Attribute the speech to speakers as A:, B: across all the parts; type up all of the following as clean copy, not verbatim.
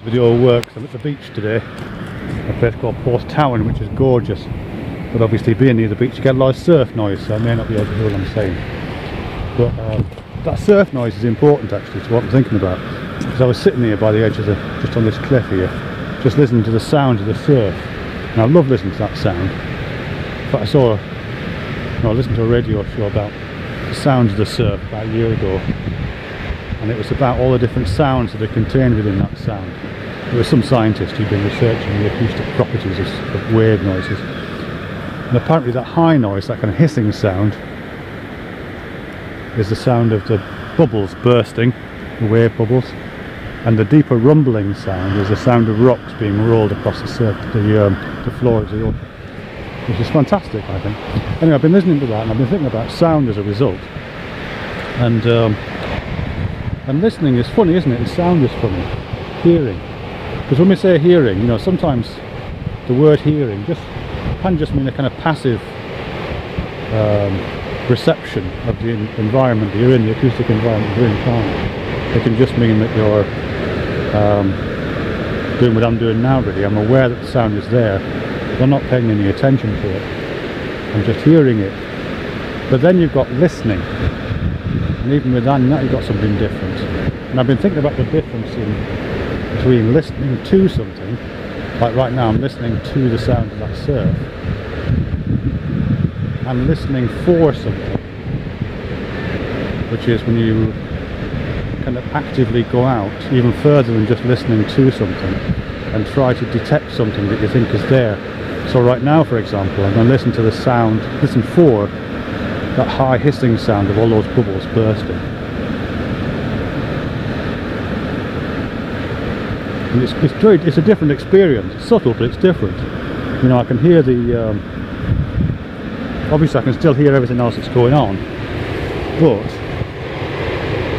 A: Video works. I'm at the beach today, a place called Porthtowan, which is gorgeous, but obviously being near the beach you get a lot of surf noise, so I may not be able to hear what I'm saying. But that surf noise is important actually to what I'm thinking about, because I was sitting here by the edge of just on this cliff here, just listening to the sound of the surf, and I love listening to that sound. In fact, I listened to a radio show about the sounds of the surf about a year ago, and it was about all the different sounds that are contained within that sound. There was some scientist who'd been researching the acoustic properties of wave noises, and apparently that high noise, that kind of hissing sound, is the sound of the bubbles bursting, the wave bubbles, and the deeper rumbling sound is the sound of rocks being rolled across the floor of the ocean, which is fantastic, I think. Anyway, I've been listening to that and I've been thinking about sound as a result, and listening is funny, isn't it? And sound is funny. Hearing, because when we say hearing, sometimes the word hearing can just mean a kind of passive reception of the environment that you're in, the acoustic environment you're in calm. It can just mean that you're doing what I'm doing now, really. I'm aware that the sound is there, but I'm not paying any attention to it. I'm just hearing it. But then you've got listening, and even with that you've got something different. And I've been thinking about the difference between listening to something, like right now I'm listening to the sound of that surf, and listening for something, which is when you kind of actively go out even further than just listening to something and try to detect something that you think is there. So right now, for example, I'm going to listen to the sound, listen for that high hissing sound of all those bubbles bursting. And it's a different experience. It's subtle, but it's different. I can hear obviously I can still hear everything else that's going on, but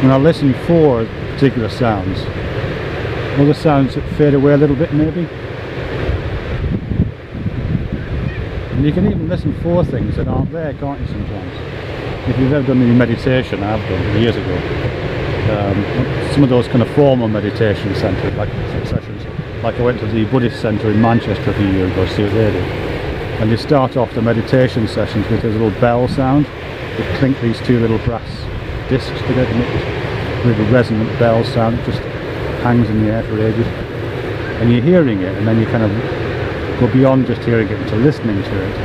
A: when I listen for particular sounds, other sounds that fade away a little bit maybe. And you can even listen for things that aren't there, can't you, sometimes? If you've ever done any meditation, I have done years ago, some of those kind of formal meditation centres, sessions, like I went to the Buddhist centre in Manchester a few years ago to see what they did. And you start off the meditation sessions with this little bell sound. You clink these two little brass discs together to make this really resonant bell sound. It just hangs in the air for ages. And you're hearing it, and then you kind of go beyond just hearing it into listening to it.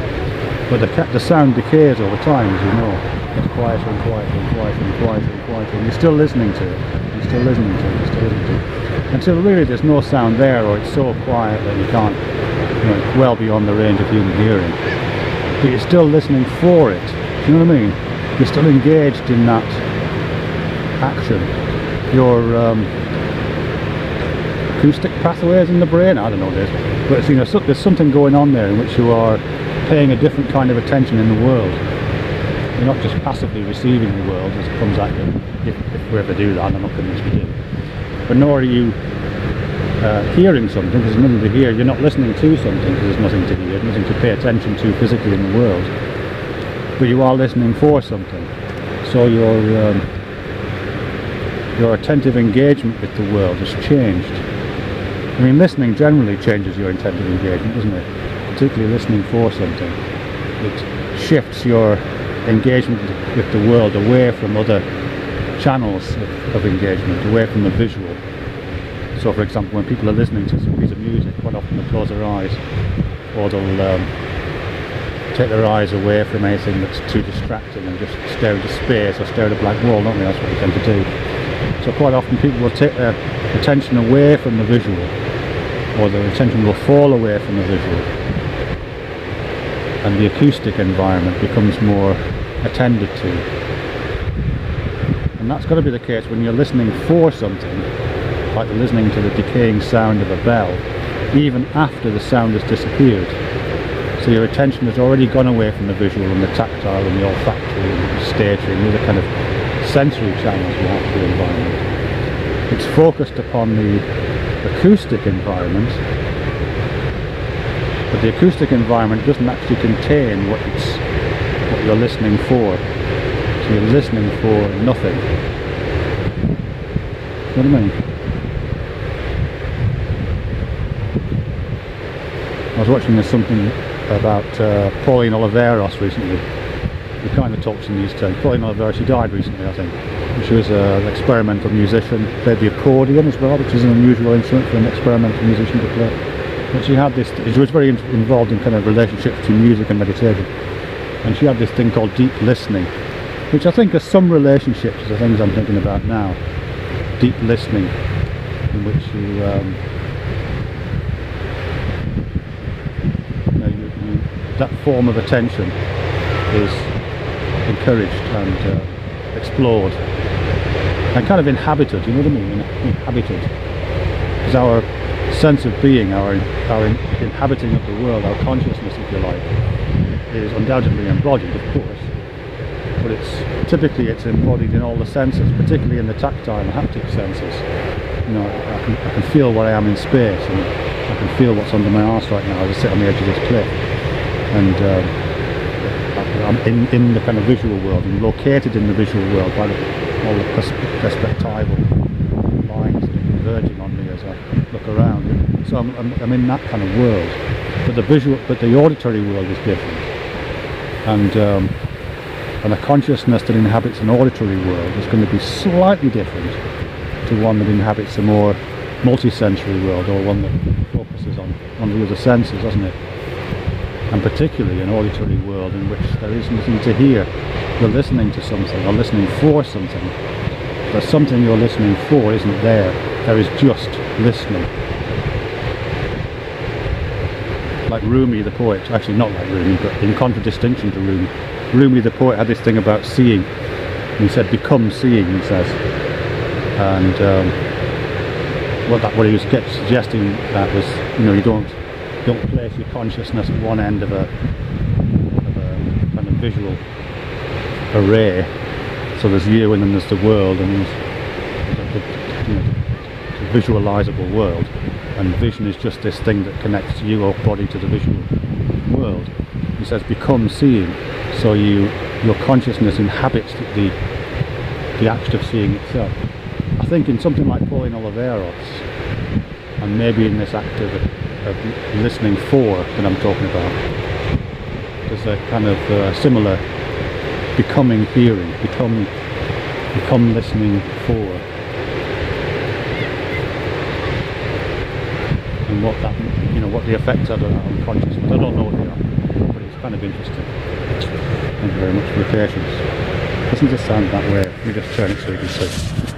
A: But the sound decays over time, as you know. It gets quieter and quieter and quieter and quieter and quieter, and you're still listening to it. You're still listening to it. You're still listening to it. Until really there's no sound there, or it's so quiet that you can't, it's well beyond the range of human hearing. But you're still listening for it. Do you know what I mean? You're still engaged in that action. Your acoustic pathways in the brain, I don't know what it is, but there's something going on there in which you are paying a different kind of attention in the world. You're not just passively receiving the world as it comes at you, if we ever do that, and I'm not convinced we do. But nor are you hearing something, because there's nothing to hear. You're not listening to something, because there's nothing to hear, nothing to pay attention to physically in the world. But you are listening for something. So your attentive engagement with the world has changed. I mean, listening generally changes your attentive engagement, doesn't it? Particularly listening for something. It shifts your engagement with the world away from other channels of engagement, away from the visual. So for example, when people are listening to some piece of music, quite often they'll close their eyes, or they'll take their eyes away from anything that's too distracting and just stare into space or stare at a blank wall, don't they? That's what they tend to do. So quite often people will take their attention away from the visual, or their attention will fall away from the visual, and the acoustic environment becomes more attended to. And that's got to be the case when you're listening for something, like listening to the decaying sound of a bell, even after the sound has disappeared. So your attention has already gone away from the visual and the tactile and the olfactory and the gustatory and the other kind of sensory channels you have to the environment. It's focused upon the acoustic environment, but the acoustic environment doesn't actually contain what you're listening for. So you're listening for nothing. You know what I mean? was watching something about Pauline Oliveros recently. We kind of talked in these terms. Pauline Oliveros, she died recently, I think. She was an experimental musician, played the accordion as well, which is an unusual instrument for an experimental musician to play. But she had this, she was very involved in kind of relationships between music and meditation. And she had this thing called deep listening, which I think are some relationships, the things I'm thinking about now. Deep listening, in which that form of attention is encouraged and explored and kind of inhabited, you know what I mean? Inhabited. Because our sense of being, our inhabiting of the world, our consciousness, if you like, is undoubtedly embodied, of course, but it's embodied in all the senses, particularly in the tactile and haptic senses. You know, I can feel where I am in space, and I can feel what's under my arse right now as I sit on the edge of this cliff. And I'm in the kind of visual world, and located in the visual world by all the perspectival lines that are converging on me as I look around. So I'm in that kind of world, but the auditory world is different, and a consciousness that inhabits an auditory world is going to be slightly different to one that inhabits a more multi-sensory world, or one that focuses on the other senses, doesn't it? And particularly an auditory world in which there is nothing to hear. You're listening to something, or listening for something, but something you're listening for isn't there. There is just listening. Like Rumi the poet, actually not like Rumi, but in contradistinction to Rumi. Rumi the poet had this thing about seeing, and he said, become seeing, he says. And what he was suggesting that was, you know, you don't place your consciousness at one end of a kind of visual array. So there's you, and then there's the world, and there's the visualizable world. And vision is just this thing that connects your body to the visual world. He says, become seeing. So your consciousness inhabits the act of seeing itself. I think in something like Pauline Oliveros, and maybe in this act of listening for that I'm talking about, there's a kind of similar becoming hearing, become listening for, and what that, you know, what the effects are on consciousness. I don't know what they are, but it's kind of interesting. Thank you very much for your patience. Doesn't just sound that way. Let me just turn it so you can see.